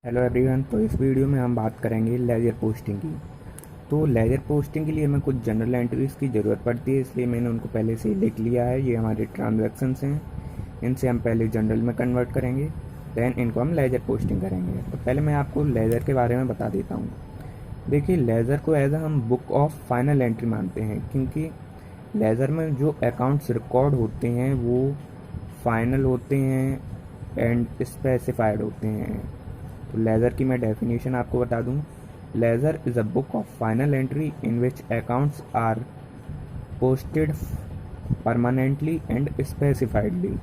Hello everyone. तो इस video में हम बात करेंगे लेजर पोस्टिंग की। तो लेजर पोस्टिंग के लिए हमें कुछ जनरल एंट्रीज़ की ज़रूरत पड़ती है, इसलिए मैंने उनको पहले से ही लिख लिया है। ये हमारे ट्रांजैक्शंस हैं, इनसे हम पहले जनरल में कन्वर्ट करेंगे, दैन इनको हम लेजर पोस्टिंग करेंगे। तो पहले मैं आपको लेजर के बारे में बता देता हूँ। देखिए, लेजर को एज हम बुक ऑफ फाइनल एंट्री मानते हैं, क्योंकि लेजर में जो अकाउंट्स रिकॉर्ड होते हैं वो फाइनल होते हैं एंड स्पेसिफाइड होते हैं। तो लेजर की मैं डेफिनेशन आपको बता दूं। Ledger is a book of final entry in which accounts are posted permanently and specifiedly.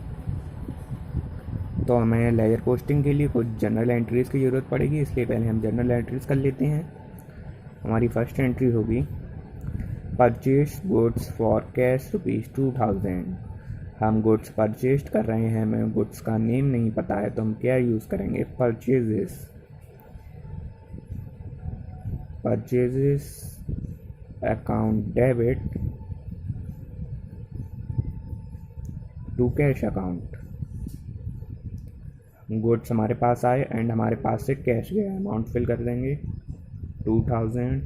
तो हमें लेजर पोस्टिंग के लिए कुछ जनरल एंट्रीज़ की ज़रूरत पड़ेगी, इसलिए पहले हम जनरल एंट्रीज़ कर लेते हैं। हमारी फर्स्ट एंट्री होगी परचेज गुड्स फॉर कैश ₹2000। हम गुड्स परचेज कर रहे हैं, हमें गुड्स का नेम नहीं पता है, तो हम क्या यूज़ करेंगे? Purchases account debit to cash account. Goods हमारे पास आए एंड हमारे पास से कैश गया, अमाउंट फिल कर देंगे 2000।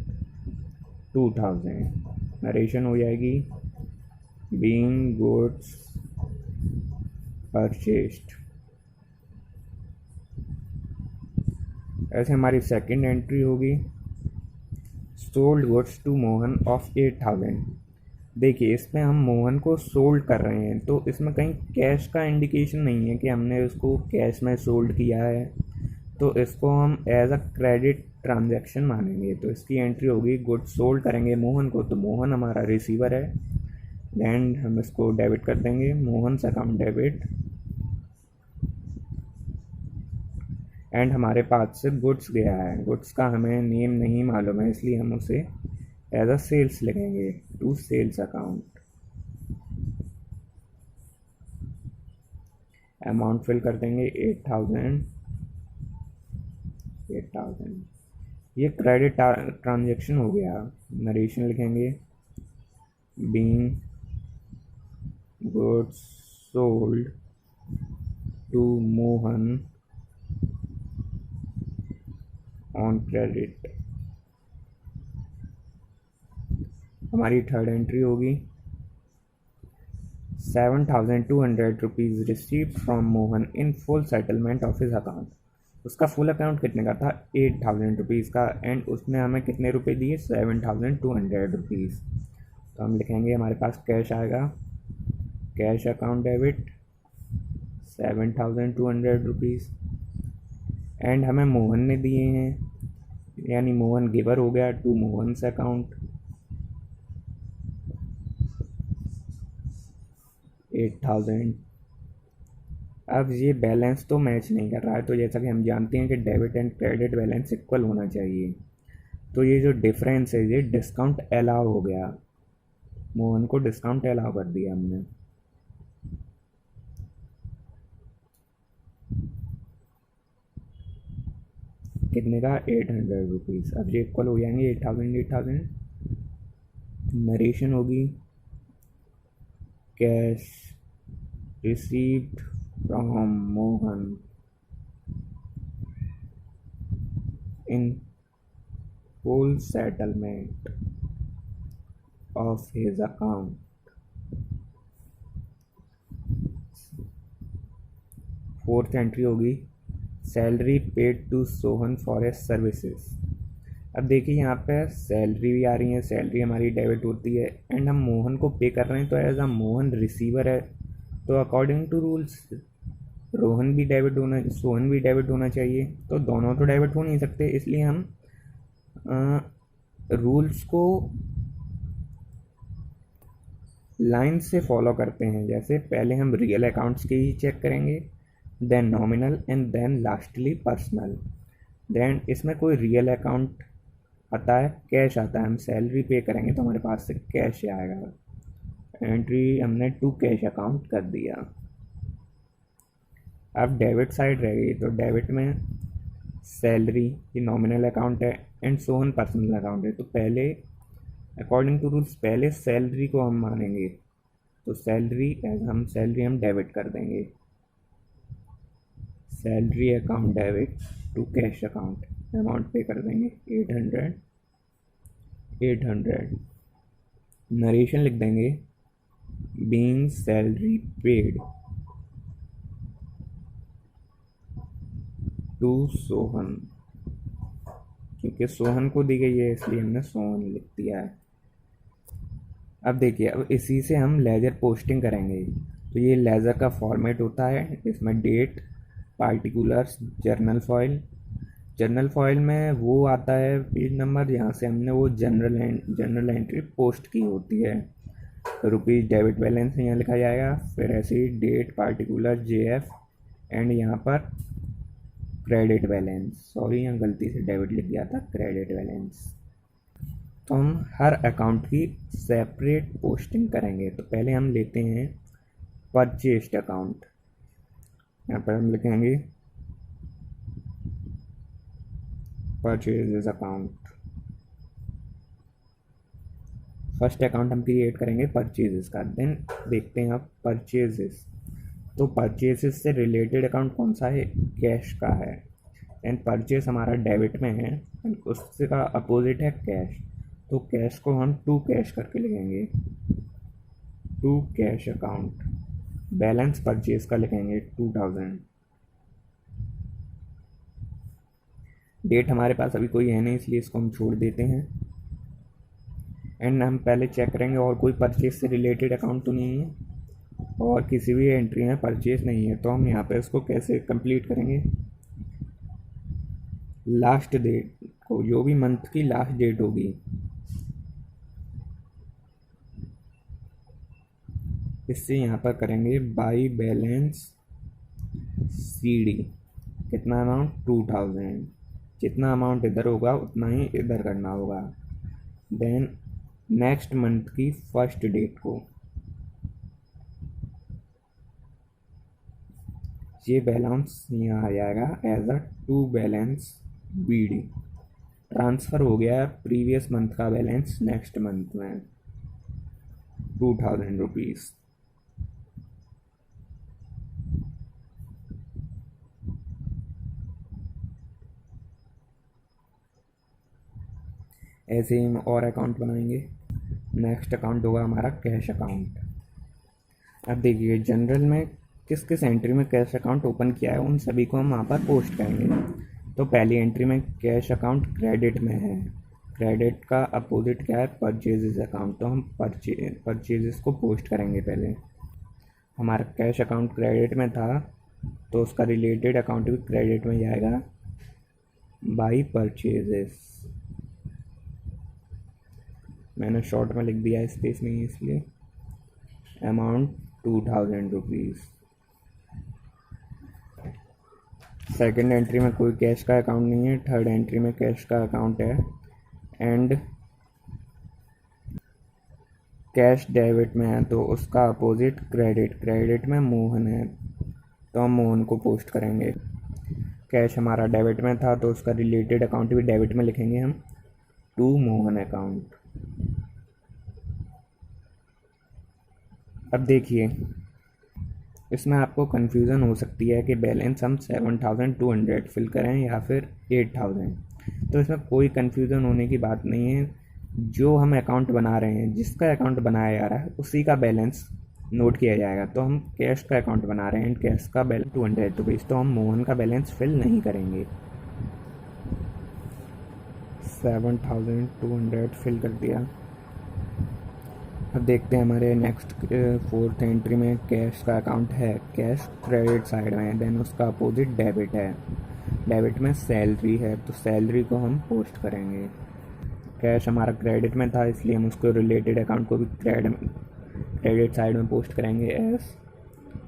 नरेशन हो जाएगी बीइंग गुड्स परचेस्ड। ऐसे हमारी सेकंड एंट्री होगी sold goods to Mohan of 8000। देखिए, इसमें हम मोहन को सोल्ड कर रहे हैं, तो इसमें कहीं कैश का इंडिकेशन नहीं है कि हमने उसको कैश में सोल्ड किया है, तो इसको हम एज अ क्रेडिट ट्रांजैक्शन मानेंगे। तो इसकी एंट्री होगी गुड्स सोल्ड करेंगे मोहन को, तो मोहन हमारा रिसीवर है एंड हम इसको डेबिट कर देंगे, मोहन से अकाउंट डेबिट। एंड हमारे पास से गुड्स गया है, गुड्स का हमें नेम नहीं मालूम है, इसलिए हम उसे एज अ सेल्स लिखेंगे to sales account. Amount fill कर देंगे 8000। ये क्रेडिट ट्रांजैक्शन हो गया। नरेशन लिखेंगे being goods sold to Mohan on credit. हमारी थर्ड एंट्री होगी 7200 rupees received from Mohan in full settlement of his account. उसका फुल अकाउंट कितने का था? 8000 रुपीज़ का, एंड उसने हमें कितने रुपए दिए? 7200 रुपीज़। तो हम लिखेंगे हमारे पास कैश आएगा, cash account debit 7200 rupees, and हमें मोहन ने दिए हैं, यानी मोहन गिवर हो गया टू मोहन्स अकाउंट 8000। अब ये बैलेंस तो मैच नहीं कर रहा है, तो जैसा कि हम जानते हैं कि debit and credit balance equal होना चाहिए, तो ये जो डिफरेंस है ये डिस्काउंट अलाउ हो गया, मोहन को डिस्काउंट अलाउ कर दिया हमने। कितने का? 800 रुपीज़। अब ये इक्वल हो जाएंगे 8000। नरेशन होगी cash received from Mohan in full settlement of his account. Fourth entry होगी salary paid to Sohan for age services. अब देखिए, यहाँ पे सैलरी भी आ रही है, सैलरी हमारी डेबिट होती है एंड हम मोहन को पे कर रहे हैं, तो एज अ मोहन रिसीवर है, तो अकॉर्डिंग टू रूल्स सोहन भी डेबिट होना चाहिए। तो दोनों तो डेबिट हो नहीं सकते, इसलिए हम रूल्स को लाइन से फॉलो करते हैं। जैसे पहले हम रियल अकाउंट्स के ही चेक करेंगे, then nominal and then lastly personal. Then इसमें कोई रियल अकाउंट आता है, कैश आता है, हम सैलरी पे करेंगे तो हमारे पास से कैश आएगा। एंट्री हमने टू कैश अकाउंट कर दिया। अब डेबिट साइड रह गई, तो डेबिट में सैलरी ये नॉमिनल अकाउंट है एंड सोहन पर्सनल अकाउंट है, तो पहले अकॉर्डिंग टू रूल्स पहले सैलरी को हम मानेंगे, तो सैलरी हम डेबिट कर देंगे। Salary account debit to cash account, amount pay कर देंगे 800। नरेशन लिख देंगे being salary paid to Sohan, क्योंकि सोहन को दी गई है इसलिए हमने सोहन लिख दिया है। अब देखिए, अब इसी से हम लेजर पोस्टिंग करेंगे। तो ये लेजर का फॉर्मेट होता है, इसमें डेट, पार्टिकुलर्स, जर्नल फॉइल में वो आता है पेज नंबर जहाँ से हमने वो जनरल एंट्री पोस्ट की होती है। तो रुपीज़ डेबिट बैलेंस यहाँ लिखा जाएगा, फिर ऐसे ही डेट, पार्टिकुलर, JF एंड यहाँ पर क्रेडिट बैलेंस, सॉरी यहाँ गलती से डेबिट लिख दिया था, क्रेडिट बैलेंस। तो हम हर अकाउंट की सेपरेट पोस्टिंग करेंगे। तो पहले हम लेते हैं परचेस्ड अकाउंट, यहाँ पर हम लिखेंगे परचेजेस अकाउंट। फर्स्ट अकाउंट हम क्रिएट करेंगे परचेजेस का। देन देखते हैं आप परचेजेस, तो परचेजेस से रिलेटेड अकाउंट कौन सा है, कैश का है। एंड परचेज हमारा डेबिट में है एंड उसका अपोजिट है कैश। तो कैश को हम टू कैश करके लिखेंगे, to cash account. Balance purchase का लिखेंगे 2000। डेट हमारे पास अभी कोई है नहीं इसलिए इसको हम छोड़ देते हैं। एंड हम पहले चेक करेंगे और कोई परचेज से रिलेटेड अकाउंट तो नहीं है, और किसी भी एंट्री में परचेज नहीं है। तो हम यहाँ पे इसको कैसे कंप्लीट करेंगे, लास्ट डेट को, जो भी मंथ की लास्ट डेट होगी, इससे यहाँ पर करेंगे बाई बैलेंस CD। कितना अमाउंट, 2000। जितना अमाउंट इधर होगा उतना ही इधर करना होगा। देन नेक्स्ट मंथ की फर्स्ट डेट को ये बैलेंस यहाँ आ जाएगा as a to balance BD। Transfer हो गया प्रीवियस मंथ का बैलेंस नेक्स्ट मंथ में 2000 रुपीज़। ऐसे ही हम और अकाउंट बनाएंगे। नेक्स्ट अकाउंट होगा हमारा कैश अकाउंट। अब देखिए जनरल में किस किस एंट्री में कैश अकाउंट ओपन किया है उन सभी को हम वहाँ पर पोस्ट करेंगे। तो पहली एंट्री में कैश अकाउंट क्रेडिट में है, क्रेडिट का अपोजिट क्या है, परचेजेस अकाउंट। तो हम परचेजेस को पोस्ट करेंगे। पहले हमारा कैश अकाउंट क्रेडिट में था तो उसका रिलेटेड अकाउंट भी क्रेडिट में जाएगा बाई परचेजेस। मैंने शॉर्ट में लिख दिया है, स्पेस नहीं है इसलिए। Amount 2000 rupees. सेकेंड एंट्री में कोई कैश का अकाउंट नहीं है, थर्ड एंट्री में कैश का अकाउंट है एंड कैश डेबिट में है तो उसका अपोजिट क्रेडिट में मोहन है तो हम मोहन को पोस्ट करेंगे। कैश हमारा डेबिट में था तो उसका रिलेटेड अकाउंट भी डेबिट में लिखेंगे हम, टू मोहन अकाउंट। अब देखिए इसमें आपको कन्फ्यूज़न हो सकती है कि बैलेंस हम 7200 फिल करें या फिर 8000। तो इसमें कोई कन्फ्यूज़न होने की बात नहीं है। जो हम अकाउंट बना रहे हैं, जिसका अकाउंट बनाया जा रहा है उसी का बैलेंस नोट किया जाएगा। तो हम कैश का अकाउंट बना रहे हैं, कैश का बैलेंस 200 रुपीज़, तो हम मोहन का बैलेंस फिल नहीं करेंगे। 7200 फिल कर दिया। अब देखते हैं हमारे नेक्स्ट फोर्थ एंट्री में कैश का अकाउंट है, कैश क्रेडिट साइड में है, देन उसका अपोजिट डेबिट है। डेबिट में सैलरी है तो सैलरी को हम पोस्ट करेंगे। कैश हमारा क्रेडिट में था इसलिए हम उसको रिलेटेड अकाउंट को भी क्रेडिट साइड में पोस्ट करेंगे S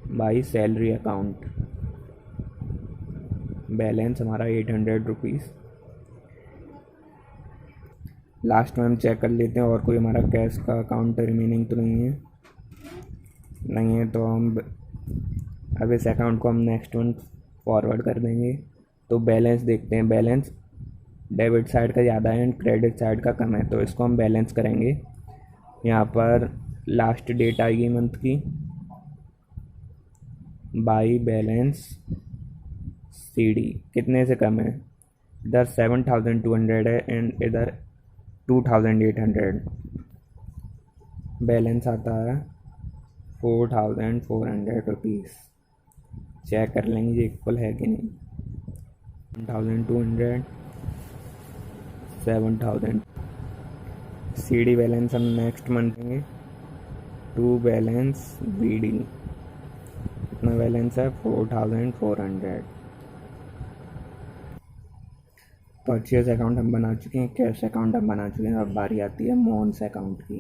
by salary account. Balance हमारा 800 रुपीज़। लास्ट में हम चेक कर लेते हैं और कोई हमारा कैश का अकाउंट रिमेनिंग तो नहीं है तो हम अब इस अकाउंट को हम नेक्स्ट मंथ फॉरवर्ड कर देंगे। तो बैलेंस देखते हैं, बैलेंस डेबिट साइड का ज़्यादा है एंड क्रेडिट साइड का कम है तो इसको हम बैलेंस करेंगे। यहाँ पर लास्ट डेट आएगी मंथ की, बाई बैलेंस CD कितने से कम है, इधर 7,200 है एंड इधर 2,800। बैलेंस आता है 4,400 रुपीज़। चेक कर लेंगे ये इक्वल है कि नहीं। 1,200, 7,000। CD बैलेंस हम नेक्स्ट मंथ देंगे। टू बैलेंस BD इतना बैलेंस है 4,400। परचेज अकाउंट हम बना चुके हैं, कैश अकाउंट हम बना चुके हैं। अब बारी आती है मोहन अकाउंट की।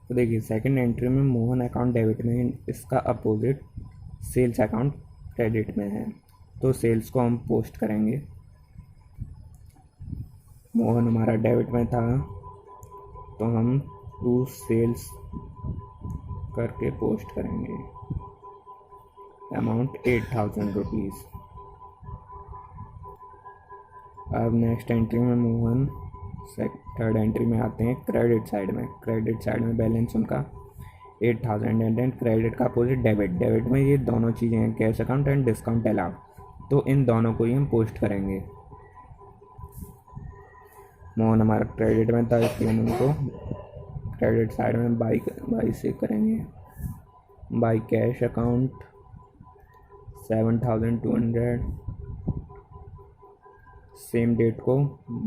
तो देखिए सेकंड एंट्री में मोहन अकाउंट डेबिट में है, इसका अपोजिट सेल्स अकाउंट क्रेडिट में है। तो सेल्स को हम पोस्ट करेंगे। मोहन हमारा डेबिट में था तो हम टू सेल्स करके पोस्ट करेंगे। Amount 8,000 rupees. अब नेक्स्ट एंट्री में मोहन थर्ड एंट्री में आते हैं क्रेडिट साइड में। क्रेडिट साइड में बैलेंस उनका 8,000 एंड देन क्रेडिट का अपोजिट डेबिट। डेबिट में ये दोनों चीज़ें हैं, cash account and discount allowed. तो इन दोनों को ही हम पोस्ट करेंगे। मोहन हमारा क्रेडिट में था इसलिए हम उनको क्रेडिट साइड में बाई से करेंगे। By cash account 7,200। Same date को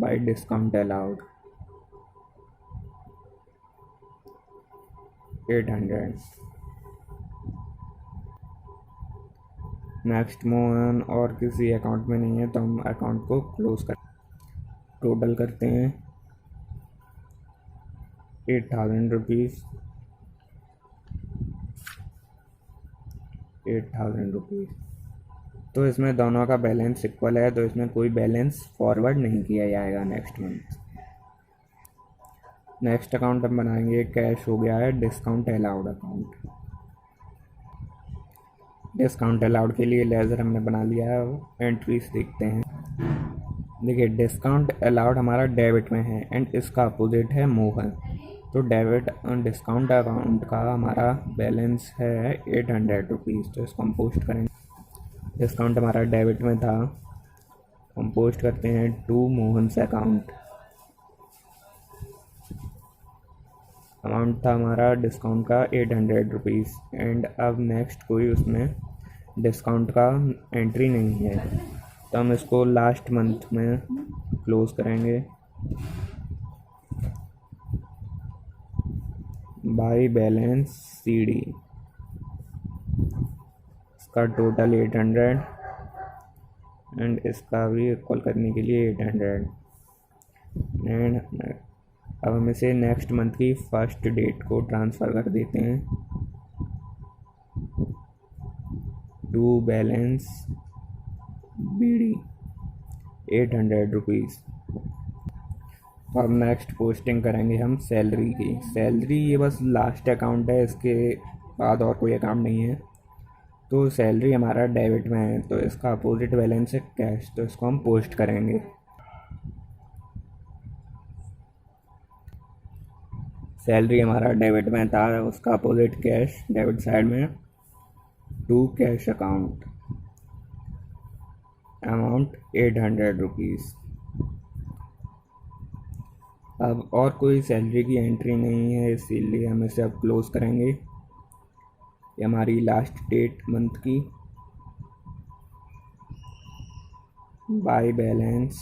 by discount allowed 800। Next Mohan और किसी अकाउंट में नहीं है तो हम अकाउंट को क्लोज कर टोटल करते हैं 8,000 रुपीज़। 8,000 रुपीज़। तो इसमें दोनों का बैलेंस इक्वल है, तो इसमें कोई बैलेंस फॉरवर्ड नहीं किया जाएगा नेक्स्ट मंथ। नेक्स्ट अकाउंट हम बनाएंगे, कैश हो गया है discount allowed account. Discount allowed के लिए लेजर हमने बना लिया है। एंट्रीज देखते हैं। देखिए डिस्काउंट अलाउड हमारा डेबिट में है एंड इसका अपोजिट है मोहन। तो डेबिट डिस्काउंट अकाउंट का हमारा बैलेंस है 800 रुपीज़। तो इसको हम पोस्ट करेंगे। डिस्काउंट हमारा डेबिट में था, हम पोस्ट करते हैं टू मोहन से अकाउंट। अमाउंट था हमारा डिस्काउंट का 800 रुपीज़ एंड अब नेक्स्ट कोई उसमें डिस्काउंट का एंट्री नहीं है तो हम इसको लास्ट मंथ में क्लोज करेंगे। बाई बैलेंस CD इसका टोटल 800 एंड इसका भी इक्वल करने के लिए 800 एंड अब हम इसे नेक्स्ट मंथ की फर्स्ट डेट को ट्रांसफ़र कर देते हैं। To balance BD 800 rupees. तो अब नेक्स्ट पोस्टिंग करेंगे हम सैलरी की। सैलरी ये बस लास्ट अकाउंट है, इसके बाद और कोई अकाउंट नहीं है। तो सैलरी हमारा डेबिट में है तो इसका अपोजिट बैलेंस है कैश, तो इसको हम पोस्ट करेंगे। सैलरी हमारा डेबिट में था, उसका अपोजिट कैश डेबिट साइड में to cash account amount 800 rupees. अब और कोई सैलरी की एंट्री नहीं है इसीलिए हम इसे अब क्लोज करेंगे। ये हमारी लास्ट डेट मंथ की। By balance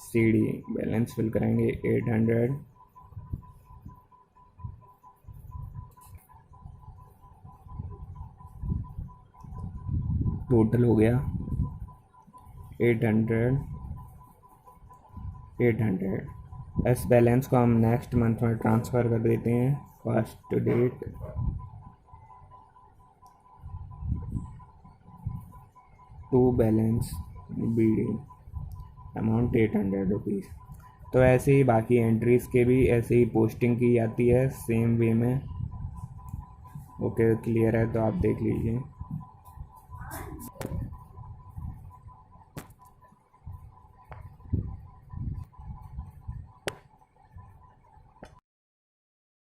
CD balance fill करेंगे 800। टोटल हो गया 800। इस बैलेंस को हम नेक्स्ट मंथ में ट्रांसफ़र कर देते हैं। First date to balance BD amount 800 rupees. तो ऐसे ही बाकी एंट्रीज़ के भी ऐसे ही पोस्टिंग की जाती है सेम वे में। ओके क्लियर है तो आप देख लीजिए।